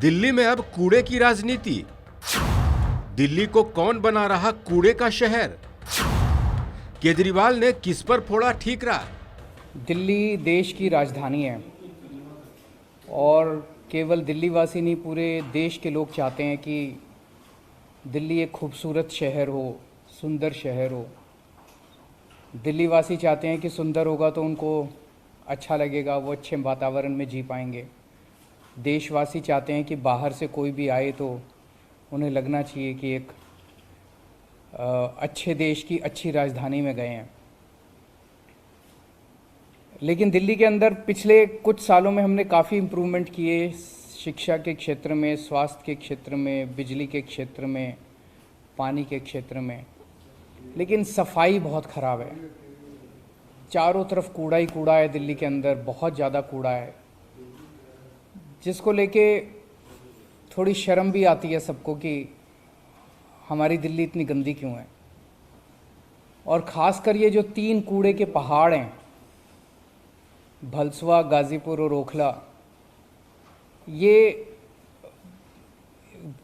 दिल्ली में अब कूड़े की राजनीति। दिल्ली को कौन बना रहा कूड़े का शहर? केजरीवाल ने किस पर फोड़ा ठीकरा? दिल्ली देश की राजधानी है और केवल दिल्ली वासी नहीं, पूरे देश के लोग चाहते हैं कि दिल्ली एक खूबसूरत शहर हो, सुंदर शहर हो। दिल्ली वासी चाहते हैं कि सुंदर होगा तो उनको अच्छा लगेगा, वो अच्छे वातावरण में जी पाएंगे। देशवासी चाहते हैं कि बाहर से कोई भी आए तो उन्हें लगना चाहिए कि एक अच्छे देश की अच्छी राजधानी में गए हैं। लेकिन दिल्ली के अंदर पिछले कुछ सालों में हमने काफ़ी इम्प्रूवमेंट किए, शिक्षा के क्षेत्र में, स्वास्थ्य के क्षेत्र में, बिजली के क्षेत्र में, पानी के क्षेत्र में। लेकिन सफाई बहुत ख़राब है। चारों तरफ कूड़ा ही कूड़ा है दिल्ली के अंदर, बहुत ज़्यादा कूड़ा है, जिसको लेके थोड़ी शर्म भी आती है सबको कि हमारी दिल्ली इतनी गंदी क्यों है। और ख़ासकर ये जो 3 कूड़े के पहाड़ हैं, भलसवा, गाज़ीपुर और ओखला, ये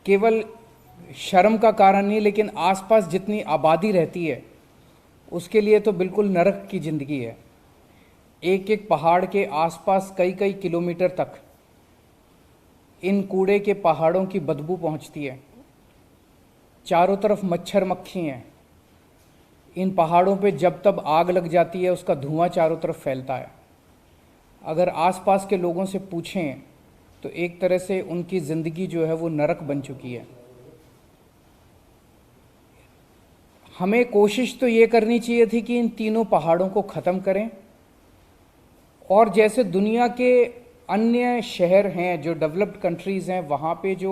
केवल शर्म का कारण नहीं, लेकिन आसपास जितनी आबादी रहती है उसके लिए तो बिल्कुल नरक की ज़िंदगी है। एक एक पहाड़ के आसपास कई कई किलोमीटर तक इन कूड़े के पहाड़ों की बदबू पहुंचती है। चारों तरफ मच्छर मक्खी हैं। इन पहाड़ों पे जब तब आग लग जाती है, उसका धुआं चारों तरफ फैलता है। अगर आसपास के लोगों से पूछें तो एक तरह से उनकी ज़िंदगी जो है वो नरक बन चुकी है। हमें कोशिश तो ये करनी चाहिए थी कि इन तीनों पहाड़ों को ख़त्म करें, और जैसे दुनिया के अन्य शहर हैं जो डेवलप्ड कंट्रीज़ हैं, वहाँ पे जो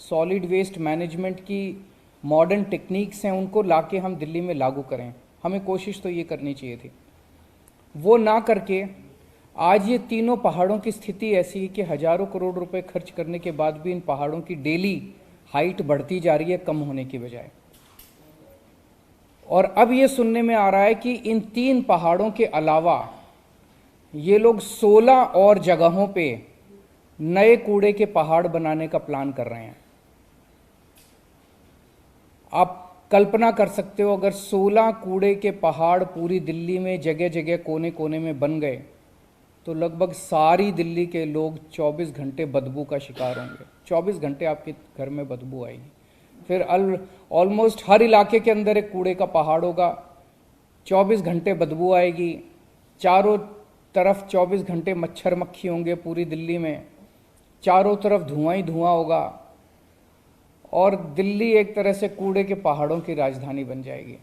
सॉलिड वेस्ट मैनेजमेंट की मॉडर्न टेक्निक्स हैं उनको लाके हम दिल्ली में लागू करें। हमें कोशिश तो ये करनी चाहिए थी। वो ना करके आज ये तीनों पहाड़ों की स्थिति ऐसी है कि हज़ारों करोड़ रुपए खर्च करने के बाद भी इन पहाड़ों की डेली हाइट बढ़ती जा रही है, कम होने की बजाय। और अब ये सुनने में आ रहा है कि इन 3 पहाड़ों के अलावा ये लोग 16 और जगहों पे नए कूड़े के पहाड़ बनाने का प्लान कर रहे हैं। आप कल्पना कर सकते हो, अगर 16 कूड़े के पहाड़ पूरी दिल्ली में जगह जगह कोने कोने में बन गए तो लगभग सारी दिल्ली के लोग 24 घंटे बदबू का शिकार होंगे। 24 घंटे आपके घर में बदबू आएगी। फिर ऑलमोस्ट हर इलाके के अंदर एक कूड़े का पहाड़ होगा, 24 घंटे बदबू आएगी, चारों तरफ 24 घंटे मच्छर मक्खी होंगे पूरी दिल्ली में, चारों तरफ धुआं ही धुआं होगा, और दिल्ली एक तरह से कूड़े के पहाड़ों की राजधानी बन जाएगी।